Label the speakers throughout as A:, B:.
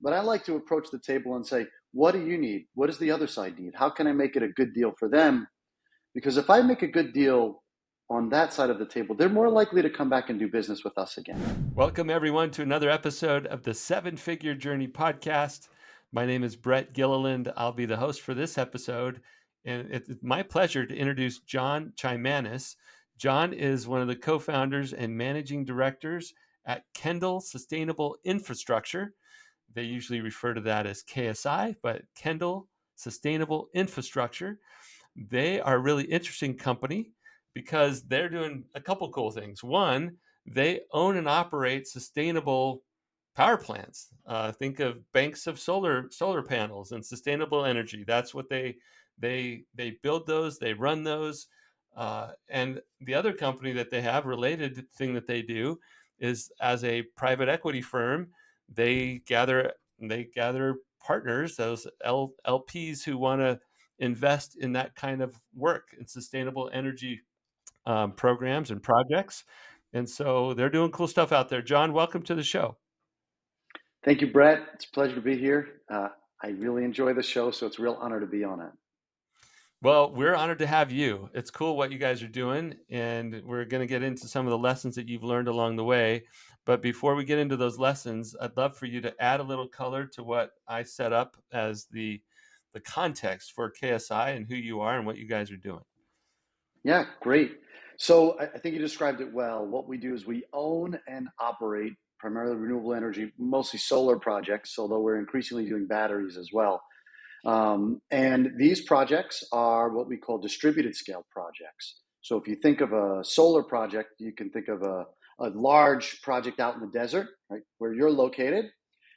A: But I like to approach the table and say, what do you need? What does the other side need? How can I make it a good deal for them? Because if I make a good deal on that side of the table, they're more likely to come back and do business with us again.
B: Welcome, everyone, to another episode of the Seven Figure Journey podcast. My name is Brett Gilliland. I'll be the host for this episode, and it's my pleasure to introduce John Chaimanis. John is one of the co-founders and managing directors at Kendall Sustainable Infrastructure. They usually refer to that as KSI, but Kendall Sustainable Infrastructure. They are a really interesting company because they're doing a couple cool things. One, they own and operate sustainable power plants. Think of banks of solar panels and sustainable energy. That's what they build those. They run those. And the other company that they have, related thing that they do, is as a private equity firm, they gather partners, those LPs who want to invest in that kind of work in sustainable energy programs and projects. And so they're doing cool stuff out there. John, welcome to the show.
A: Thank you, Brett. It's a pleasure to be here. I really enjoy the show, so it's a real honor to be on it.
B: Well, we're honored to have you. It's cool what you guys are doing, and we're going to get into some of the lessons that you've learned along the way. But before we get into those lessons, I'd love for you to add a little color to what I set up as the context for KSI and who you are and what you guys are doing.
A: Yeah, great. So I think you described it well. What we do is we own and operate primarily renewable energy, mostly solar projects, although we're increasingly doing batteries as well. And these projects are what we call distributed scale projects. So if you think of a solar project, you can think of a large project out in the desert, right, where you're located.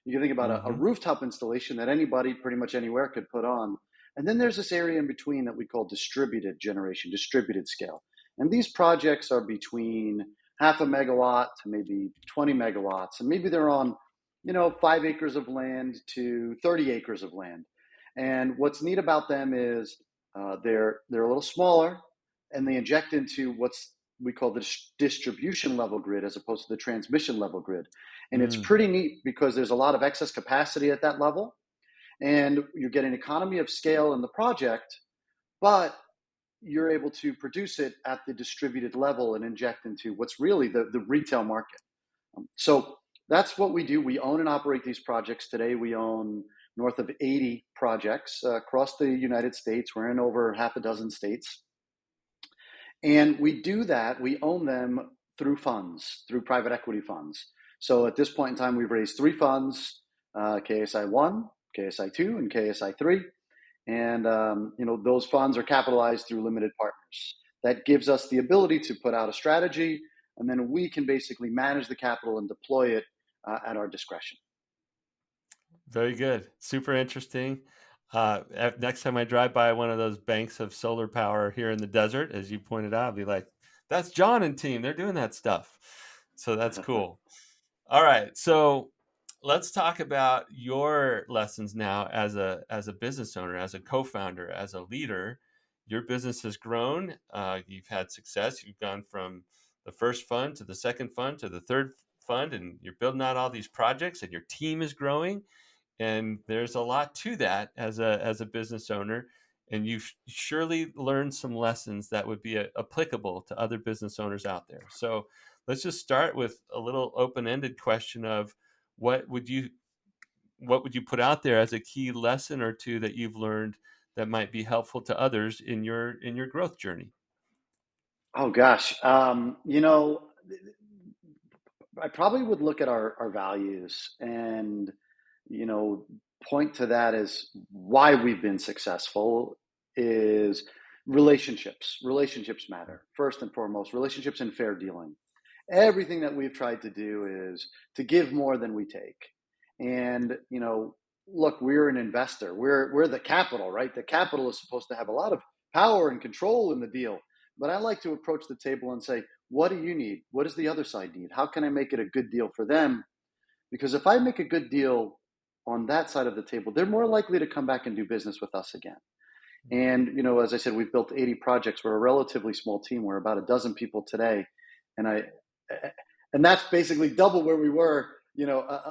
A: You can think about a rooftop installation that anybody pretty much anywhere could put on. And then there's this area in between that we call distributed generation, distributed scale. And these projects are between half a megawatt to maybe 20 megawatts. And maybe they're on, 5 acres of land to 30 acres of land. And what's neat about them is they're a little smaller, and they inject into what's we call the distribution level grid as opposed to the transmission level grid. And it's pretty neat because there's a lot of excess capacity at that level, and you get an economy of scale in the project, but you're able to produce it at the distributed level and inject into what's really the retail market. So that's what we do. We own and operate these projects. Today we own north of 80 projects across the United States. We're in over half a dozen states. And we do that, we own them through funds, through private equity funds. So at this point in time, we've raised 3 funds, KSI 1, KSI 2, and KSI 3. And those funds are capitalized through limited partners. That gives us the ability to put out a strategy, and then we can basically manage the capital and deploy it at our discretion.
B: Very good. Super interesting. Next time I drive by one of those banks of solar power here in the desert, as you pointed out, I'll be like, that's John and team. They're doing that stuff. So that's cool. All right. So let's talk about your lessons now as a business owner, as a co-founder, as a leader. Your business has grown. You've had success. You've gone from the first fund to the second fund to the third fund, and you're building out all these projects, and your team is growing. And there's a lot to that as a business owner, and you've surely learned some lessons that would be applicable to other business owners out there. So let's just start with a little open-ended question of what would you put out there as a key lesson or two that you've learned that might be helpful to others in your growth journey?
A: Oh gosh, I probably would look at our values and point to that as why we've been successful is relationships. Relationships matter first and foremost. Relationships and fair dealing. Everything that we've tried to do is to give more than we take. And look, we're an investor. We're the capital, right? The capital is supposed to have a lot of power and control in the deal. But I like to approach the table and say, what do you need? What does the other side need? How can I make it a good deal for them? Because if I make a good deal on that side of the table, they're more likely to come back and do business with us again. And, as I said, we've built 80 projects. We're a relatively small team. We're about a dozen people today. And that's basically double where we were,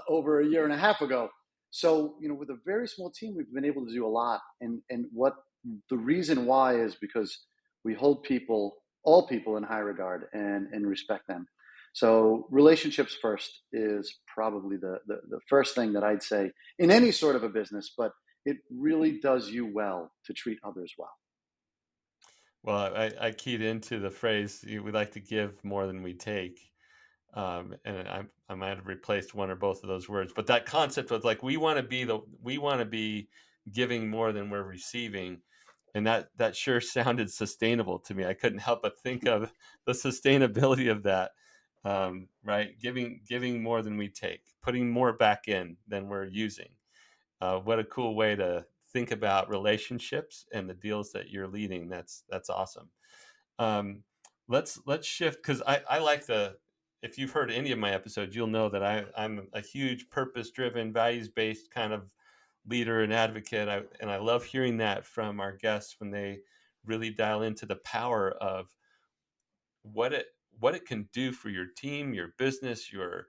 A: over a year and a half ago. So, with a very small team, we've been able to do a lot. And what the reason why is because we hold all people in high regard and respect them. So relationships first is probably the first thing that I'd say in any sort of a business, but it really does you well to treat others well.
B: Well, I keyed into the phrase, we like to give more than we take. And I might have replaced one or both of those words, but that concept was like, we want to be giving more than we're receiving. And that sure sounded sustainable to me. I couldn't help but think of the sustainability of that. Right. Giving more than we take, putting more back in than we're using. What a cool way to think about relationships and the deals that you're leading. That's awesome. Um, let's shift, because I like the, if you've heard any of my episodes, you'll know that I'm a huge purpose driven, values based kind of leader and advocate. And I love hearing that from our guests when they really dial into the power of what it can do for your team, your business, your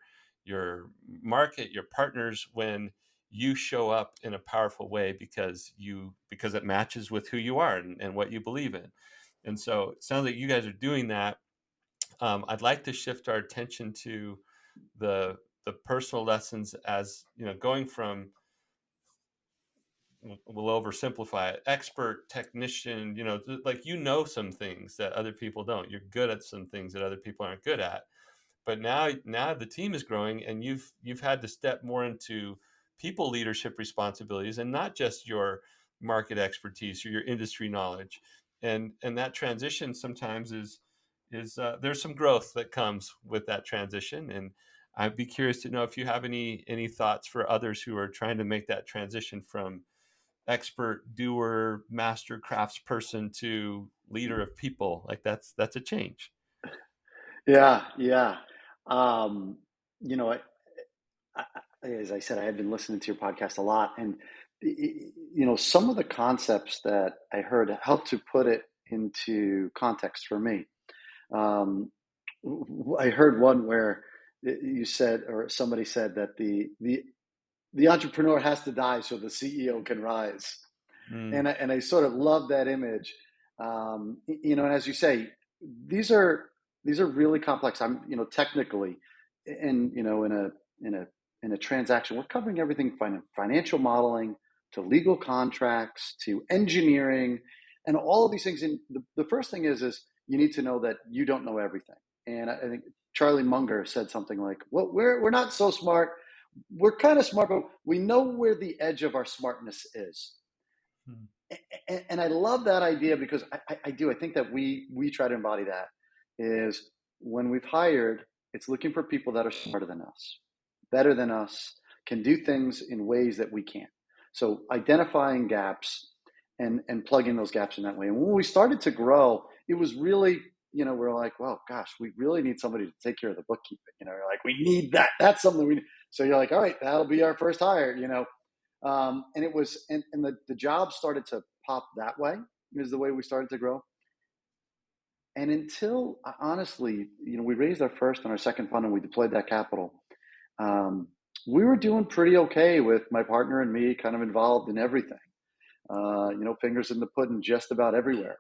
B: market, your partners, when you show up in a powerful way because it matches with who you are and what you believe in. And so it sounds like you guys are doing that. I'd like to shift our attention to the personal lessons, as going from, we'll oversimplify it, expert, technician, like, some things that other people don't. You're good at some things that other people aren't good at. But now the team is growing, and you've had to step more into people leadership responsibilities, and not just your market expertise or your industry knowledge. And that transition sometimes is there's some growth that comes with that transition. And I'd be curious to know if you have any thoughts for others who are trying to make that transition from expert doer, master craftsperson to leader of people. Like, that's a change.
A: Yeah, yeah. Um, you know, as I said, I had been listening to your podcast a lot, and some of the concepts that I heard helped to put it into context for me. Um, I heard one where you said, or somebody said, that the entrepreneur has to die so the CEO can rise,
B: Mm,
A: and I sort of love that image. And as you say, these are these are really complex. I'm technically, and in a in a transaction, we're covering everything, financial modeling to legal contracts to engineering, and all of these things. And the first thing is you need to know that you don't know everything. And I think Charlie Munger said something like, "Well, we're not so smart. We're kind of smart, but we know where the edge of our smartness is."
B: mm,
A: And I love that idea because I do. I think that we try to embody that. Is when we've hired, it's looking for people that are smarter than us, better than us, can do things in ways that we can't. So identifying gaps and plugging those gaps in that way. And when we started to grow, it was really, we're like, well, gosh, we really need somebody to take care of the bookkeeping. You're like, we need that. That's something we need. So you're like, all right, that'll be our first hire. And it was, and the job started to pop that way, is the way we started to grow. And until, honestly, we raised our first and our second fund and we deployed that capital. Um, we were doing pretty okay with my partner and me kind of involved in everything, fingers in the pudding just about everywhere.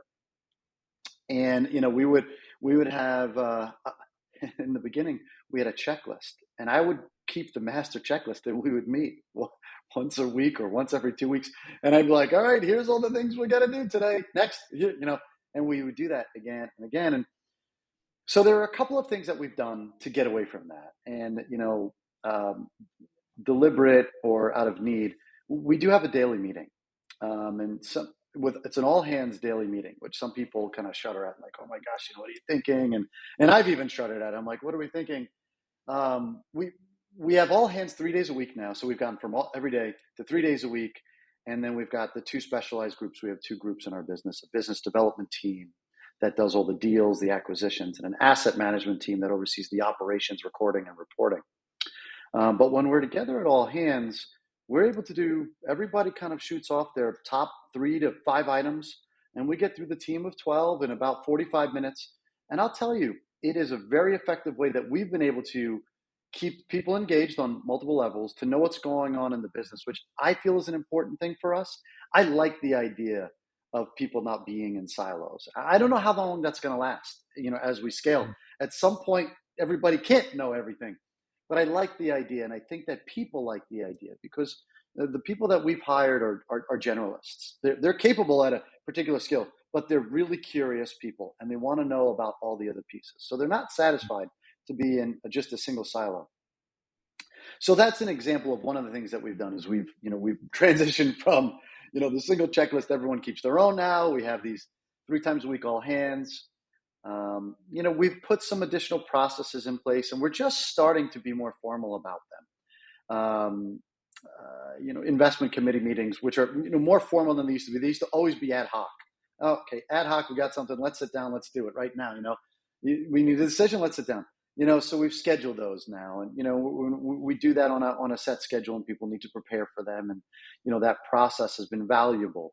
A: And, we would have, in the beginning, we had a checklist, and I would keep the master checklist, and we would meet once a week or once every 2 weeks. And I'd be like, all right, here's all the things we got to do today. Next, and we would do that again and again. And so there are a couple of things that we've done to get away from that. And, um, deliberate or out of need, we do have a daily meeting. And it's an all hands daily meeting, which some people kind of shudder at, like, oh my gosh, what are you thinking? And I've even shuddered at it. I'm like, what are we thinking? We have all hands 3 days a week now. So we've gone from every day to 3 days a week. And then we've got the two specialized groups. We have two groups in our business: a business development team that does all the deals, the acquisitions, and an asset management team that oversees the operations, recording, and reporting. But when we're together at all hands, we're able to do, everybody kind of shoots off their top 3 to 5 items, and we get through the team of 12 in about 45 minutes. And I'll tell you, it is a very effective way that we've been able to keep people engaged on multiple levels, to know what's going on in the business, which I feel is an important thing for us. I like the idea of people not being in silos. I don't know how long that's going to last, as we scale. At some point, everybody can't know everything. But I like the idea, and I think that people like the idea because the people that we've hired are generalists. They're capable at a particular skill, but they're really curious people, and they want to know about all the other pieces. So they're not satisfied to be in just a single silo. So that's an example of one of the things that we've done is we've transitioned from the single checklist. Everyone keeps their own now. We have these 3 times a week all hands. We've put some additional processes in place, and we're just starting to be more formal about them. Investment committee meetings, which are more formal than they used to be. They used to always be ad hoc. Okay, ad hoc. We got something. Let's sit down. Let's do it right now. We need a decision. Let's sit down. So we've scheduled those now, and we do that on a set schedule, and people need to prepare for them, and that process has been valuable.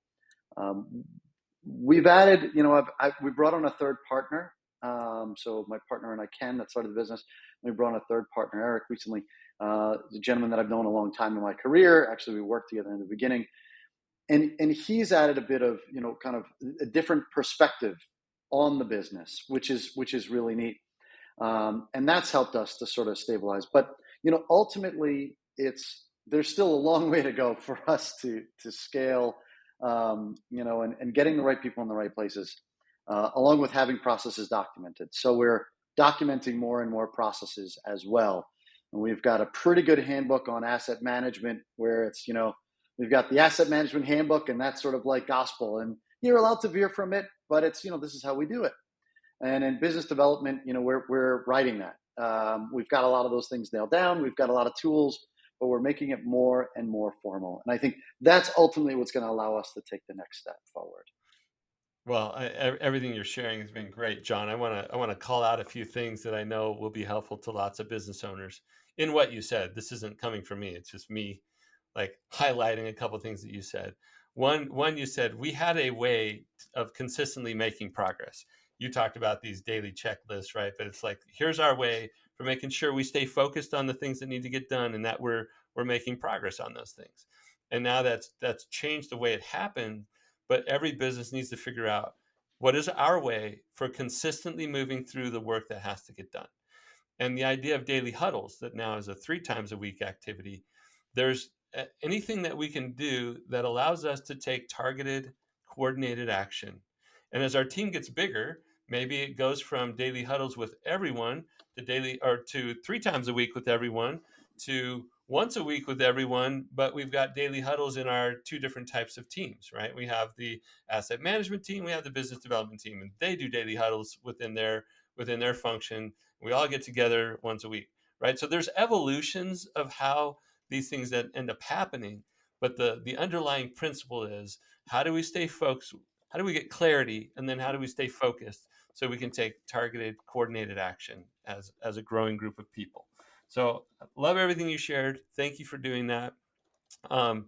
A: We've added, we brought on a third partner. So my partner and I, Ken, that started the business. We brought on a third partner, Eric, recently. The gentleman that I've known a long time in my career. Actually, we worked together in the beginning, and he's added a bit of kind of a different perspective on the business, which is really neat. And that's helped us to sort of stabilize. But ultimately, there's still a long way to go for us to scale. And getting the right people in the right places, along with having processes documented. So we're documenting more and more processes as well. And we've got a pretty good handbook on asset management where it's, we've got the asset management handbook, and that's sort of like gospel. And you're allowed to veer from it, but it's, this is how we do it. And in business development, we're writing that. We've got a lot of those things nailed down. We've got a lot of tools, but we're making it more and more formal. And I think that's ultimately what's going to allow us to take the next step forward.
B: Well, everything you're sharing has been great, John. I want to call out a few things that I know will be helpful to lots of business owners. In what you said, this isn't coming from me; it's just me, like highlighting a couple of things that you said. One, you said we had a way of consistently making progress. You talked about these daily checklists, right? But it's like here's our way for making sure we stay focused on the things that need to get done, and that we're making progress on those things. And now that's changed the way it happened, but every business needs to figure out what is our way for consistently moving through the work that has to get done. And the idea of daily huddles that now is a 3 times a week activity, there's anything that we can do that allows us to take targeted, coordinated action. And as our team gets bigger, maybe it goes from daily huddles with everyone to 3 times a week with everyone to once a week with everyone, but we've got daily huddles in our 2 different types of teams, right? We have the asset management team, we have the business development team, and they do daily huddles within their function. We all get together once a week, right? So there's evolutions of how these things that end up happening, but the underlying principle is how do we stay focused? How do we get clarity, and then how do we stay focused so we can take targeted, coordinated action as a growing group of people? So love everything you shared. Thank you for doing that. Um,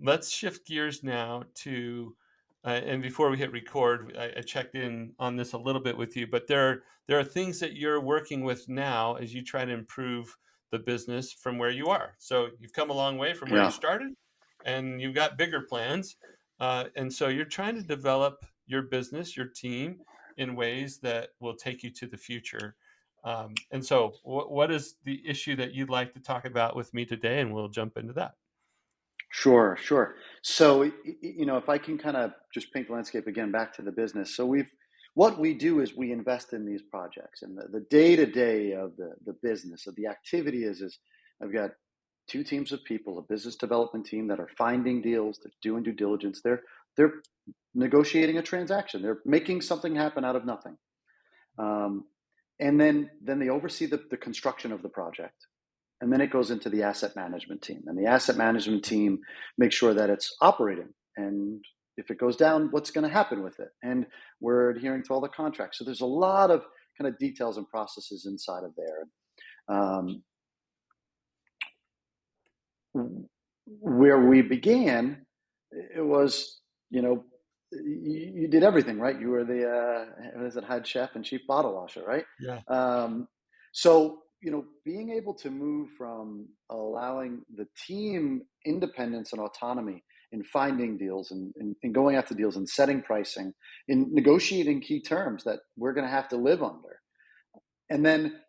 B: let's shift gears now to, and before we hit record, I checked in on this a little bit with you, but there are things that you're working with now as you try to improve the business from where you are. So you've come a long way from where you
A: Yeah,
B: started, and you've got bigger plans, and so you're trying to develop your business, your team, in ways that will take you to the future. And so, what is the issue that you'd like to talk about with me today? And we'll jump into that.
A: sure, sure. So, if I can kind of just paint the landscape again back to the business. So what we do is we invest in these projects, and the day-to-day of the business, of the activity is I've got 2 teams of people, a business development team that are finding deals, they're doing due diligence, they're negotiating a transaction, they're making something happen out of nothing. Um, and then they oversee the construction of the project. And then it goes into the asset management team. And the asset management team makes sure that it's operating. And if it goes down, what's going to happen with it? And we're adhering to all the contracts. So there's a lot of kind of details and processes inside of there. Where we began, it was, you did everything, right? You were the, what is it, head chef and chief bottle washer, right?
B: Yeah.
A: Um, so being able to move from allowing the team independence and autonomy in finding deals and going after deals and setting pricing, in negotiating key terms that we're going to have to live under, and then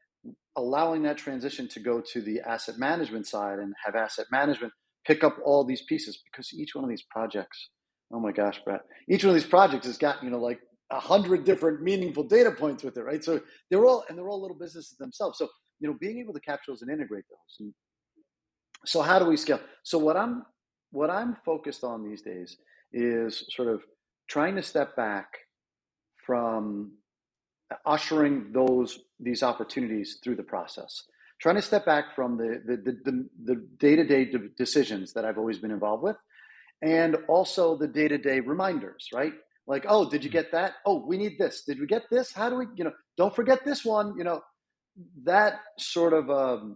A: allowing that transition to go to the asset management side and have asset management pick up all these pieces, because each one of these projects, oh my gosh, Brett, each one of these projects has got, like 100 different meaningful data points with it, right? So they're all little businesses themselves. So, being able to capture those and integrate those. And so how do we scale? So what I'm focused on these days is sort of trying to step back from ushering these opportunities through the process, trying to step back from the day-to-day decisions that I've always been involved with, and also the day-to-day reminders, right? Like, oh, did you get that? Oh, we need this. Did we get this? How do we, don't forget this one. That sort of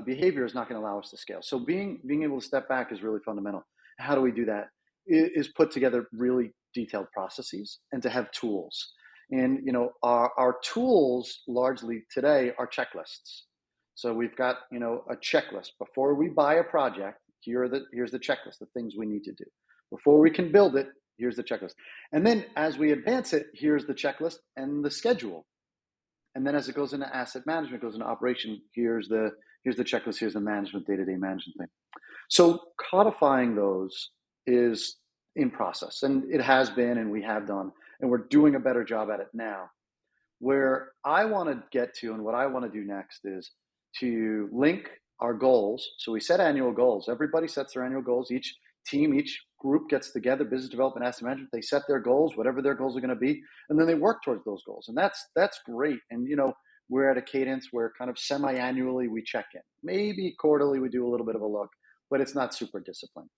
A: behavior is not going to allow us to scale. So being able to step back is really fundamental. How do we do that? Is put together really detailed processes and to have tools. And our tools largely today are checklists. So we've got a checklist before we buy a project. Here's the checklist, the things we need to do before we can build it. Here's the checklist, and then as we advance it, here's the checklist and the schedule. And then as it goes into asset management, goes into operation, here's the checklist, here's the management, day-to-day management thing. So codifying those is in process, and it has been, and we have done, and we're doing a better job at it now. Where I want to get to and what I want to do next is to link our goals. So we set annual goals. Everybody sets their annual goals. Each team, each group gets together, business development, asset management, they set their goals, whatever their goals are going to be, and then they work towards those goals. And that's great. And we're at a cadence where kind of semi-annually we check in. Maybe quarterly we do a little bit of a look, but it's not super disciplined.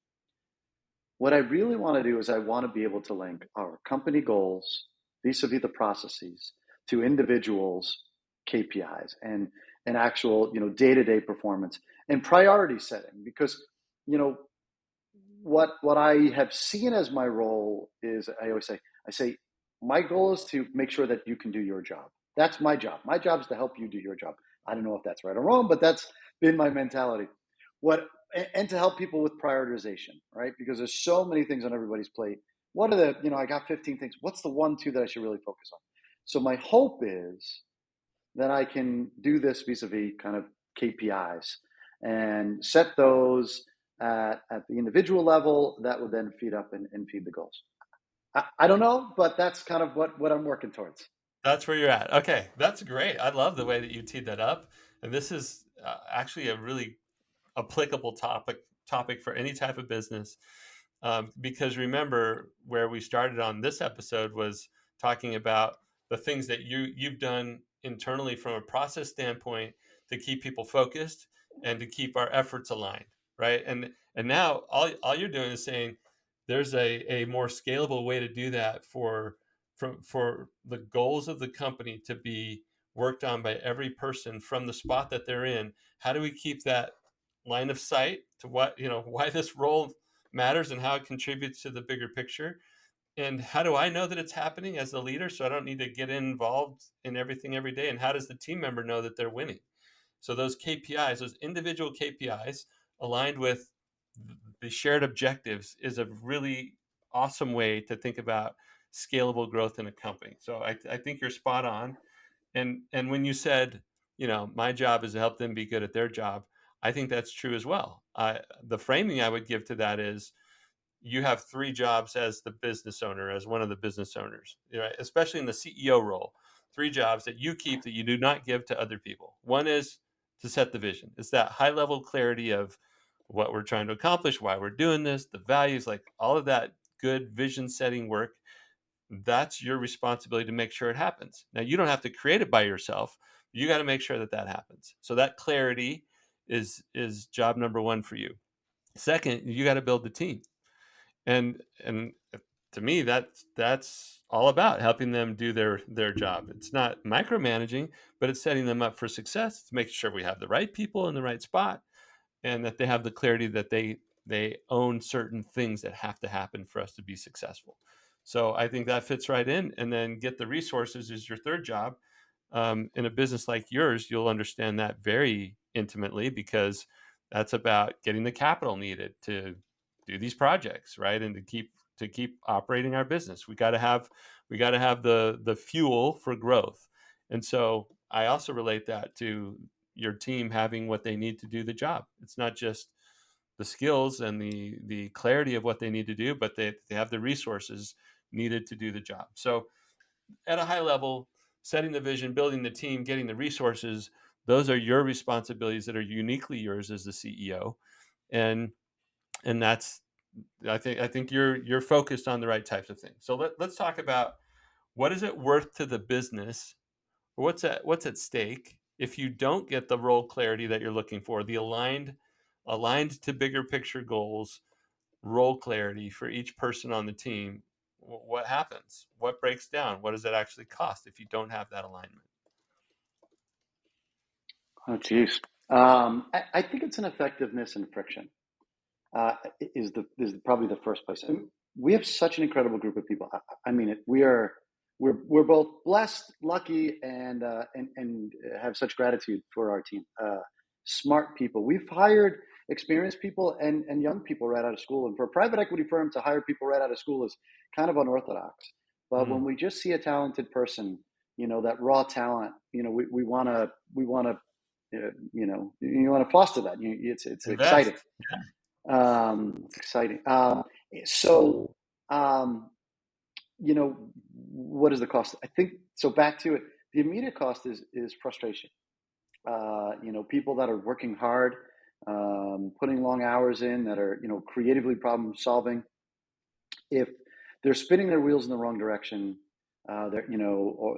A: What I really want to do is I want to be able to link our company goals vis-a-vis the processes to individuals' KPIs and actual day-to-day performance and priority setting, because what I have seen as my role is, I say my goal is to make sure that you can do your job. That's my job. My job is to help you do your job. I don't know if that's right or wrong, but that's been my mentality. And to help people with prioritization, right? Because there's so many things on everybody's plate. What are I got 15 things. What's the 1, 2 that I should really focus on? So my hope is that I can do this vis-a-vis kind of KPIs and set those at the individual level that would then feed up and feed the goals. I don't know, but that's kind of what I'm working towards.
B: That's where you're at. Okay, that's great. I love the way that you teed that up, and this is actually a really applicable topic for any type of business. Because remember, where we started on this episode was talking about the things that you've done internally from a process standpoint to keep people focused and to keep our efforts aligned, right? And now all you're doing is saying there's a more scalable way to do that for the goals of the company to be worked on by every person from the spot that they're in. How do we keep that line of sight to what why this role matters and how it contributes to the bigger picture, and how do I know that it's happening as the leader so I don't need to get involved in everything every day, and how does the team member know that they're winning? So those KPIs, those individual KPIs aligned with the shared objectives, is a really awesome way to think about scalable growth in a company. So I think you're spot on. And when you said, my job is to help them be good at their job, I think that's true as well. The framing I would give to that is you have 3 jobs as the business owner, as one of the business owners, right? Especially in the CEO role. 3 jobs that you keep that you do not give to other people. One is to set the vision. It's that high level clarity of what we're trying to accomplish, why we're doing this, the values, like all of that good vision setting work. That's your responsibility to make sure it happens. Now, you don't have to create it by yourself. You got to make sure that that happens. So that clarity is job number 1 for you. Second, you got to build the team. And to me, that's all about helping them do their job. It's not micromanaging, but it's setting them up for success. It's making sure we have the right people in the right spot, and that they have the clarity that they own certain things that have to happen for us to be successful. So I think that fits right in. And then get the resources is your third job. In a business like yours, you'll understand that very intimately because that's about getting the capital needed to do these projects, right? And to keep operating our business. We got to have the fuel for growth. And so I also relate that to your team having what they need to do the job. It's not just the skills and the clarity of what they need to do, but they have the resources needed to do the job. So at a high level, setting the vision, building the team, getting the resources, those are your responsibilities that are uniquely yours as the CEO. And that's I think you're focused on the right types of things. So let's talk about what is it worth to the business, or what's at stake if you don't get the role clarity that you're looking for, the aligned to bigger picture goals, role clarity for each person on the team. What happens? What breaks down? What does it actually cost if you don't have that alignment?
A: Oh, geez. I think it's an effectiveness and friction. Is probably the first place. And we have such an incredible group of people. I mean it. We're both blessed, lucky, and have such gratitude for our team. Smart people. We've hired experienced people and young people right out of school. And for a private equity firm to hire people right out of school is kind of unorthodox. But when
B: Mm.
A: we just see a talented person, that raw talent, we want to you want to foster that. It's exciting.
B: Invest.
A: It's exciting. So, um, what is the cost? I think so. Back to it, the immediate cost is frustration. People that are working hard, putting long hours in, that are creatively problem solving. If they're spinning their wheels in the wrong direction, or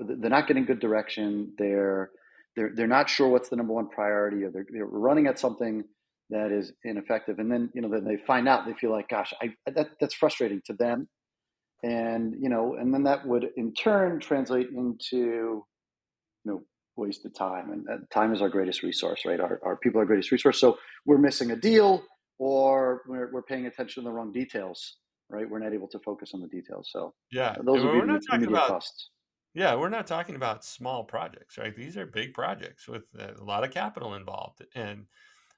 A: they're not getting good direction. They're not sure what's the number one priority, or they're running at something that is ineffective, and then they find out. They feel like, gosh, that's frustrating to them, and then that would in turn translate into wasted time, and time is our greatest resource, right? Our people are our greatest resource. So we're missing a deal, or we're paying attention to the wrong details, right? We're not able to focus on the details. So
B: Yeah.
A: those
B: And
A: would be
B: we're
A: the
B: not talking
A: immediate
B: about
A: costs.
B: yeah, we're not talking about small projects, right? These are big projects with a lot of capital involved. And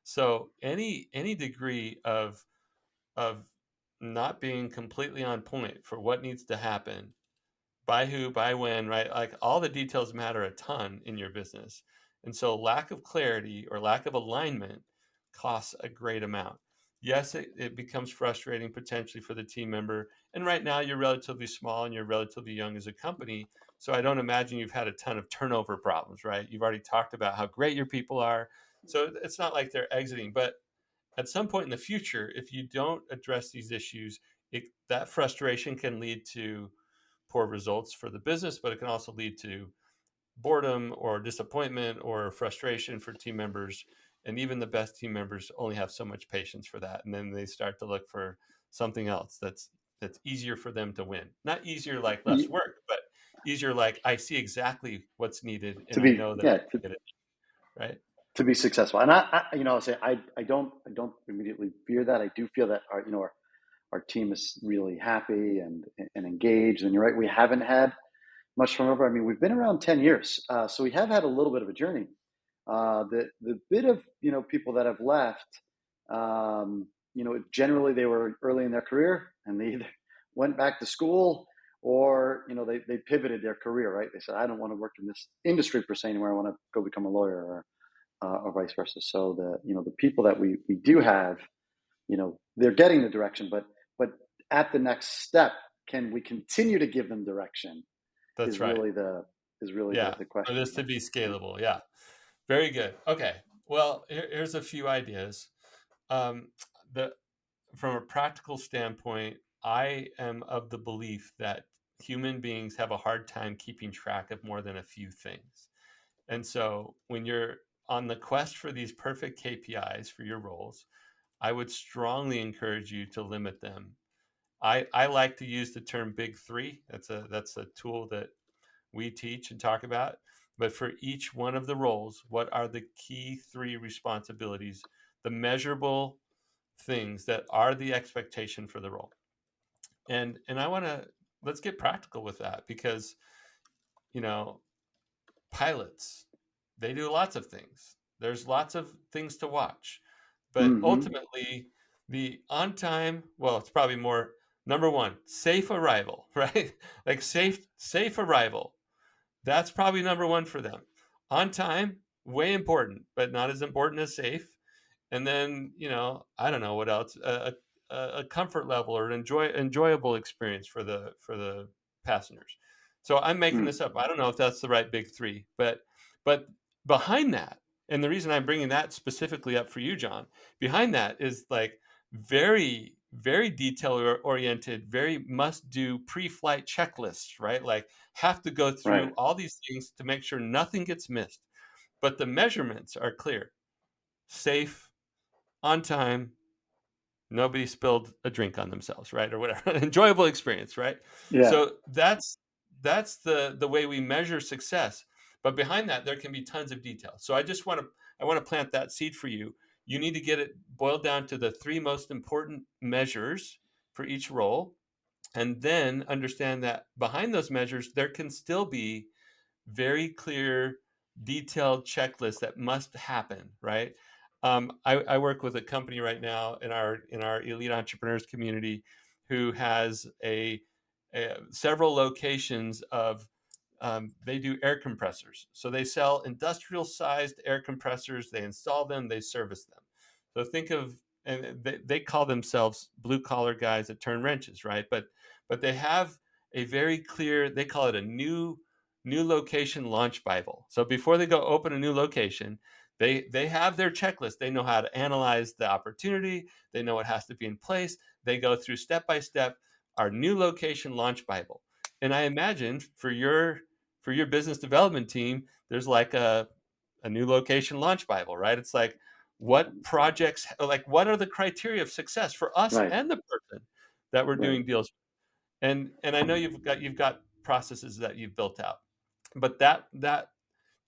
B: so any degree of not being completely on point for what needs to happen by who, by when, right? Like all the details matter a ton in your business. And so lack of clarity or lack of alignment costs a great amount. Yes, it becomes frustrating potentially for the team member. And right now you're relatively small and you're relatively young as a company. So I don't imagine you've had a ton of turnover problems, right? You've already talked about how great your people are. So it's not like they're exiting. But at some point in the future, if you don't address these issues, that frustration can lead to poor results for the business, but it can also lead to boredom or disappointment or frustration for team members. And even the best team members only have so much patience for that. And then they start to look for something else that's easier for them to win. Not easier like less work, but easier like I see exactly what's needed
A: To
B: and I
A: be
B: know that I
A: yeah
B: can get it, right?
A: to be successful. And I'll say I don't immediately fear that. I do feel that our team is really happy and engaged. And you're right, we haven't had much turnover. I mean, we've been around 10 years, so we have had a little bit of a journey. The bit of people that have left, generally they were early in their career and they either went back to school, or they pivoted their career. Right? They said, I don't want to work in this industry per se anymore. I want to go become a lawyer, or vice versa. So the people that we do have, they're getting the direction, but at the next step, can we continue to give them direction?
B: That's
A: Is
B: right.
A: really
B: Yeah.
A: the
B: For
A: question.
B: this to be scalable. Yeah. Very good. Okay. Well, here's a few ideas. Um, the From a practical standpoint, I am of the belief that human beings have a hard time keeping track of more than a few things. And so when you're on the quest for these perfect KPIs for your roles, I would strongly encourage you to limit them. I like to use the term big three. That's a tool that we teach and talk about. But for each one of the roles, what are the key three responsibilities, the measurable things that are the expectation for the role? And I want to let's get practical with that because you know Pilots, they do lots of things. There's lots of things to watch. But
A: Mm-hmm.
B: ultimately, the on time, well, it's probably more number one, safe arrival, right? Like safe arrival. That's probably number one for them. On time, way important, but not as important as safe. And then, I don't know what else, a comfort level or an enjoyable experience for the passengers. So I'm making
A: Mm.
B: this up. I don't know if that's the right big three, but behind that, and the reason I'm bringing that specifically up for you, John, behind that is like very, very detail oriented, very must do pre-flight checklists, right? Like have to go
A: Right.
B: through all these things to make sure nothing gets missed. But the measurements are clear: safe, on time, nobody spilled a drink on themselves, right? Or whatever. Enjoyable experience, right?
A: Yeah.
B: So that's the way we measure success. But behind that, there can be tons of detail. So I want to plant that seed for you. You need to get it boiled down to the three most important measures for each role, and then understand that behind those measures, there can still be very clear, detailed checklist that must happen, right? I work with a company right now in our elite entrepreneurs community who has several locations of they do air compressors. So they sell industrial sized air compressors. They install them. They service them. So think of and they call themselves blue collar guys that turn wrenches, right? But they have a very clear. They call it a new location launch Bible. So before they go open a new location, they have their checklist. They know how to analyze the opportunity. They know what has to be in place. They go through step by step our new location launch Bible. And I imagine for your business development team, there's like a new location launch Bible, right? It's like what projects, like what are the criteria of success for us
A: Right.
B: and the person that we're
A: Right.
B: doing deals with? And I know you've got processes that you've built out, but that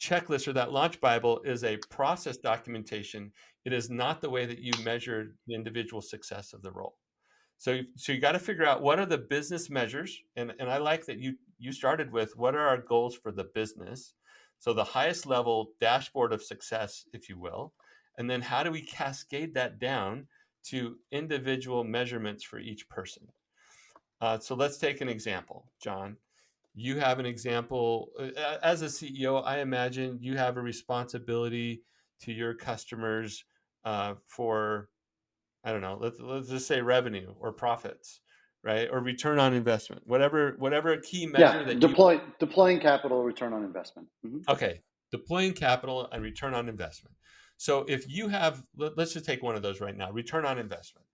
B: checklist or that launch Bible is a process documentation. It is not the way that you measure the individual success of the role. So you got to figure out what are the business measures, and I like that you started with what are our goals for the business. So the highest level dashboard of success, if you will, and then how do we cascade that down to individual measurements for each person? So let's take an example, John. You have an example as a CEO. I imagine you have a responsibility to your customers for, I don't know, let's just say revenue or profits, right? Or return on investment, whatever key measure
A: Yeah.
B: that you.
A: Deploying capital return on investment. Hmm.
B: Okay, deploying capital and return on investment. So if you have, let's just take one of those right now, return on investment.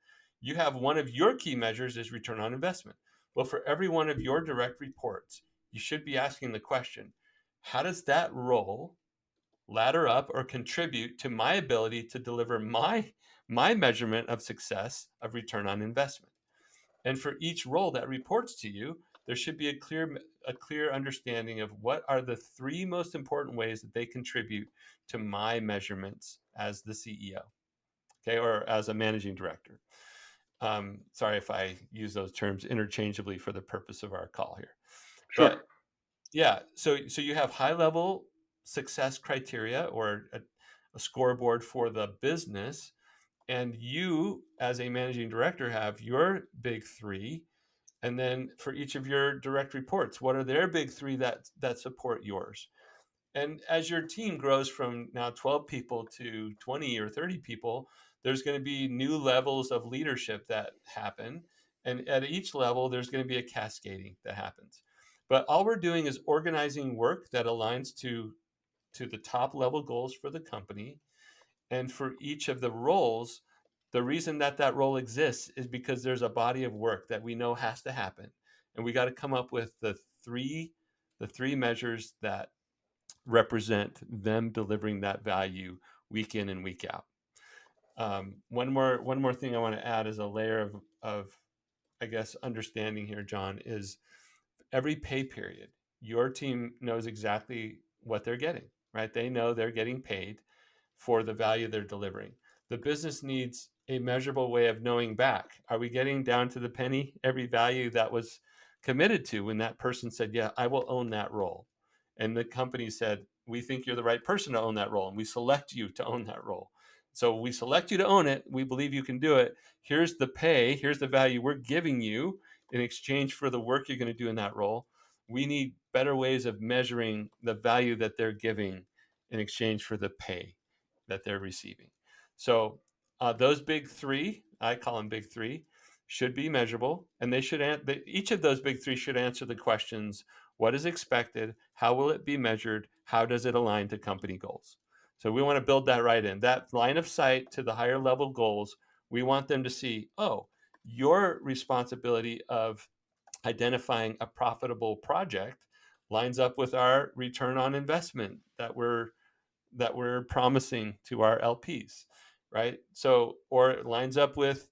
B: You have one of your key measures is return on investment. Well, for every one of your direct reports, you should be asking the question, how does that role ladder up or contribute to my ability to deliver my measurement of success of return on investment? And for each role that reports to you, there should be a clear understanding of what are the three most important ways that they contribute to my measurements as the CEO, okay, or as a managing director. Sorry if I use those terms interchangeably for the purpose of our call here, but
A: Sure.
B: yeah. So you have high level success criteria or a scoreboard for the business, and you as a managing director have your big three, and then for each of your direct reports, what are their big three that support yours? And as your team grows from now 12 people to 20 or 30 people, there's going to be new levels of leadership that happen. And at each level, there's going to be a cascading that happens. But all we're doing is organizing work that aligns to the top level goals for the company. And for each of the roles, the reason that role exists is because there's a body of work that we know has to happen. And we got to come up with the three measures that represent them delivering that value week in and week out. One more thing I want to add as a layer of I guess understanding here, John, is every pay period, your team knows exactly what they're getting, right? They know they're getting paid for the value they're delivering. The business needs a measurable way of knowing back. Are we getting down to the penny every value that was committed to when that person said, "Yeah, I will own that role," and the company said, we think you're the right person to own that role, and we select you to own that role. So we select you to own it. We believe you can do it. Here's the pay. Here's the value we're giving you in exchange for the work you're going to do in that role. We need better ways of measuring the value that they're giving in exchange for the pay that they're receiving. So those big three, I call them big three, should be measurable, and they should each of those big three should answer the questions: what is expected? How will it be measured? How does it align to company goals? So we want to build that right in. That line of sight to the higher level goals, we want them to see, oh, your responsibility of identifying a profitable project lines up with our return on investment that we're promising to our LPs, right? So, or it lines up with,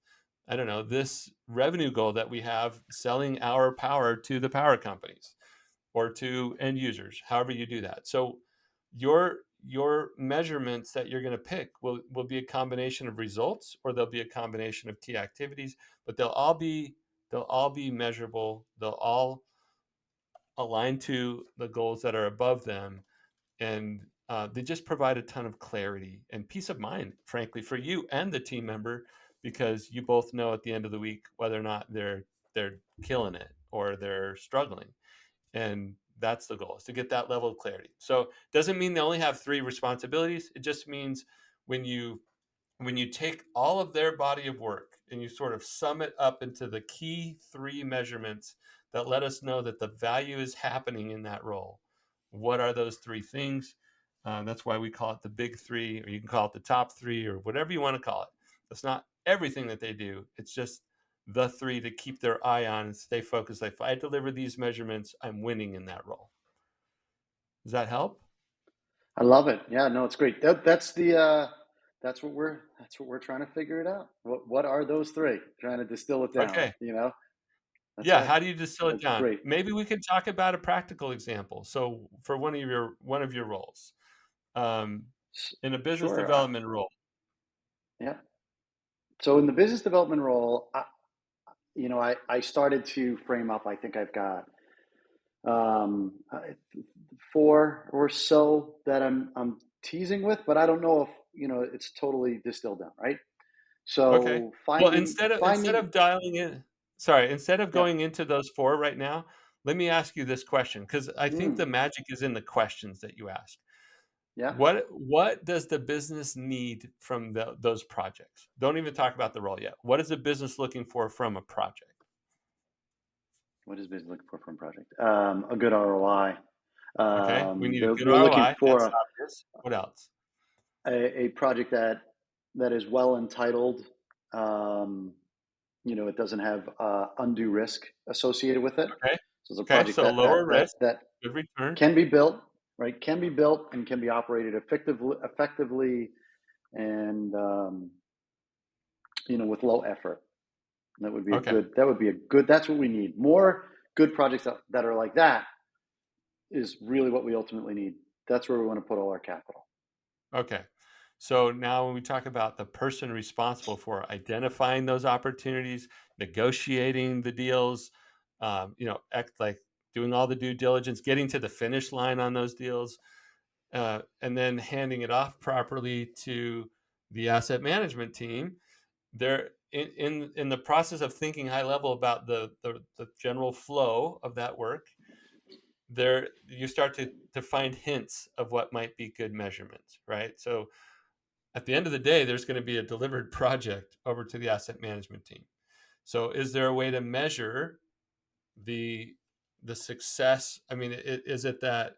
B: I don't know, this revenue goal that we have selling our power to the power companies or to end users, however you do that. So your measurements that you're going to pick will be a combination of results, or they'll be a combination of key activities, but they'll all be measurable. They'll all align to the goals that are above them, and they just provide a ton of clarity and peace of mind, frankly, for you and the team member, because you both know at the end of the week whether or not they're killing it or they're struggling. And that's the goal, is to get that level of clarity. So it doesn't mean they only have three responsibilities. It just means when you take all of their body of work and you sort of sum it up into the key three measurements that let us know that the value is happening in that role, what are those three things? That's why we call it the big three, or you can call it the top three, or whatever you want to call it. It's not everything that they do. It's just the three to keep their eye on and stay focused. Like, if I deliver these measurements, I'm winning in that role. Does that help?
A: I love it. Yeah, no, it's great. That's what we're trying to figure it out. What are those three? Trying to distill it down.
B: Okay.
A: That's
B: Yeah.
A: right.
B: How do you distill it
A: That's
B: down?
A: great.
B: Maybe we can talk about a practical example. So for one of your roles, um, in a business
A: Sure.
B: development role.
A: Yeah. So in the business development role, I started to frame up. I think I've got um, uh, four or so that I'm teasing with, but I don't know if it's totally distilled down, right?
B: Okay.
A: So
B: Well,
A: finding
B: instead of
A: finding
B: dialing in, sorry, instead of
A: yeah
B: going into those four right now, let me ask you this question, because I think
A: mm,
B: the magic is in the questions that you ask.
A: yeah.
B: What does the business need from those projects? Don't even talk about the role yet. What is the business looking for from a project?
A: What is business looking for from a project? A good ROI.
B: Okay, we need a
A: They're
B: good
A: they're looking
B: ROI.
A: for
B: That's obvious. What else?
A: a project that is well entitled. Um, it doesn't have undue risk associated with it.
B: Okay.
A: So it's a
B: Okay,
A: project
B: so
A: that that
B: lower
A: that
B: risk,
A: that
B: good return.
A: can be built, right? Can be built and can be operated effectively, and with low effort. That would be a
B: Okay.
A: good. That would be a good. That's what we need. More good projects that are like that is really what we ultimately need. That's where we want to put all our capital.
B: Okay. So now when we talk about the person responsible for identifying those opportunities, negotiating the deals, act like doing all the due diligence, getting to the finish line on those deals, and then handing it off properly to the asset management team. They're in the process of thinking high level about the general flow of that work. There you start to find hints of what might be good measurements, right? So at the end of the day, there's going to be a delivered project over to the asset management team. So is there a way to measure the the success? I mean, is it that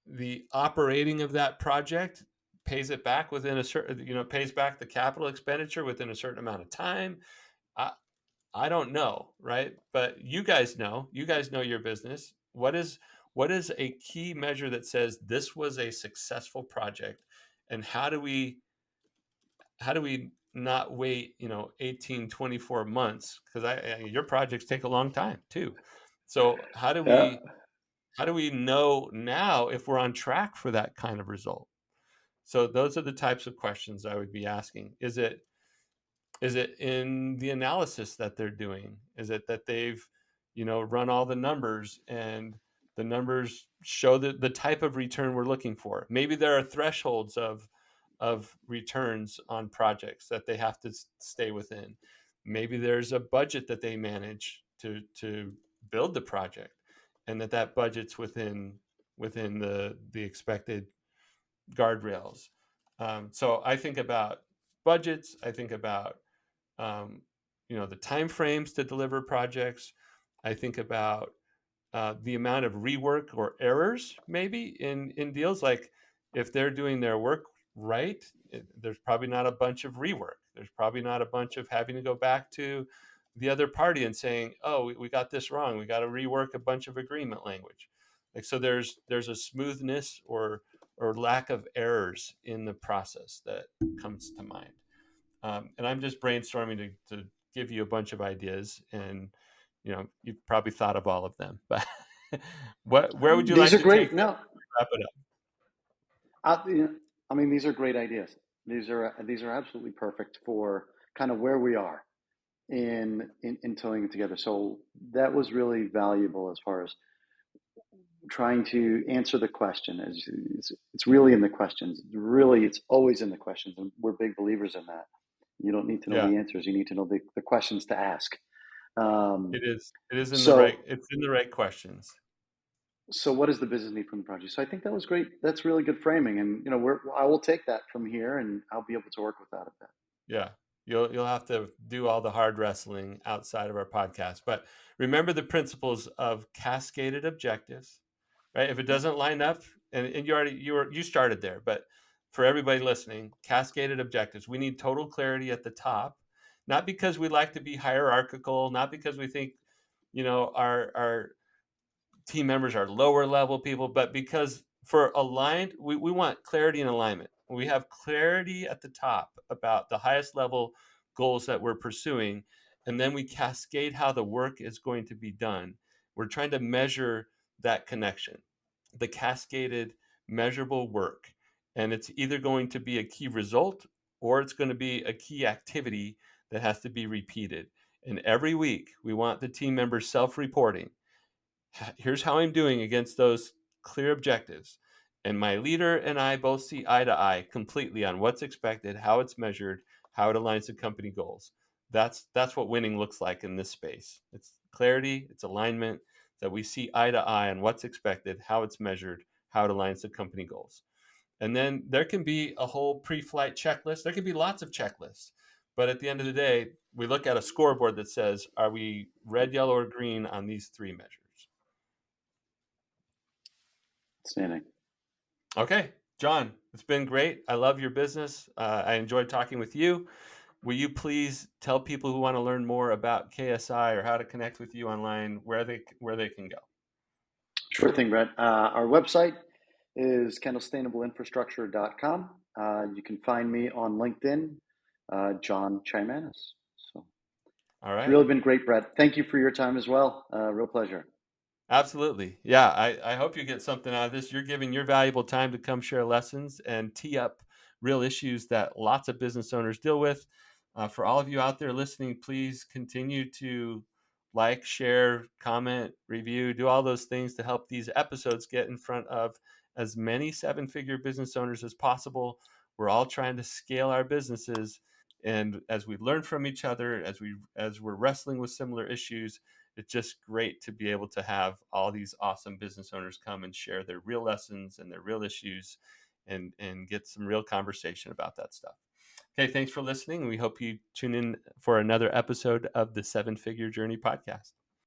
B: the operating of that project pays it back within a certain, pays back the capital expenditure within a certain amount of time? I, I don't know, right? But you guys know your business. What is a key measure that says this was a successful project, and how do we not wait 18, 24 months, because your projects take a long time too. So how do
A: Yeah.
B: we how do we know now if we're on track for that kind of result? So those are the types of questions I would be asking. Is it in the analysis that they're doing? Is it that they've run all the numbers and The numbers show the type of return we're looking for. Maybe there are thresholds of returns on projects that they have to stay within. Maybe there's a budget that they manage to build the project, and that budget's within the expected guardrails. So I think about budgets. I think about um, the time frames to deliver projects. I think about the amount of rework or errors maybe in deals. Like if they're doing their work right, there's probably not a bunch of rework. There's probably not a bunch of having to go back to the other party and saying, "Oh, we got this wrong. We got to rework a bunch of agreement language." Like so, there's a smoothness or lack of errors in the process that comes to mind. And I'm just brainstorming to give you a bunch of ideas, and you've probably thought of all of them. But where would you
A: These
B: like
A: are
B: to take
A: great.
B: this?
A: No,
B: Wrap it up.
A: you know, I mean, these are great ideas. These are absolutely perfect for kind of where we are in towing it together. So that was really valuable as far as trying to answer the question. As it's really in the questions. Really, it's always in the questions, and we're big believers in that. You don't need to know
B: Yeah,
A: the answers. You need to know the questions to ask. Um,
B: it is. It is in the right.
A: so,
B: It's in the right questions.
A: so what does the business need from the project? So I think that was great. That's really good framing, and I will take that from here, and I'll be able to work with that a bit.
B: Yeah. You'll have to do all the hard wrestling outside of our podcast. But remember the principles of cascaded objectives, right? If it doesn't line up, and you started there, but for everybody listening, cascaded objectives. We need total clarity at the top, not because we like to be hierarchical, not because we think, our team members are lower level people, but because for aligned, we want clarity and alignment. We have clarity at the top about the highest level goals that we're pursuing, and then we cascade how the work is going to be done. We're trying to measure that connection, the cascaded measurable work. And it's either going to be a key result or it's going to be a key activity that has to be repeated. And every week, we want the team members self reporting. Here's how I'm doing against those clear objectives. And my leader and I both see eye to eye completely on what's expected, how it's measured, how it aligns to company goals. That's what winning looks like in this space. It's clarity, it's alignment, that we see eye to eye on what's expected, how it's measured, how it aligns to company goals. And then there can be a whole pre-flight checklist. There can be lots of checklists. But at the end of the day, we look at a scoreboard that says, are we red, yellow, or green on these three measures?
A: Outstanding.
B: Okay, John, it's been great. I love your business. I enjoyed talking with you. Will you please tell people who want to learn more about KSI or how to connect with you online where they can go?
A: Sure thing, Brett. Our website is kendallsustainableinfrastructure.com. You can find me on LinkedIn, John Chaimanis. So
B: All
A: it's
B: right.
A: really been great, Brett. Thank you for your time as well. Real pleasure.
B: Absolutely. Yeah, I hope you get something out of this. You're giving your valuable time to come share lessons and tee up real issues that lots of business owners deal with. For all of you out there listening, please continue to like, share, comment, review, do all those things to help these episodes get in front of as many seven-figure business owners as possible. We're all trying to scale our businesses, and as we learn from each other, as we're wrestling with similar issues, it's just great to be able to have all these awesome business owners come and share their real lessons and their real issues and get some real conversation about that stuff. Okay, thanks for listening. We hope you tune in for another episode of the Seven Figure Journey podcast.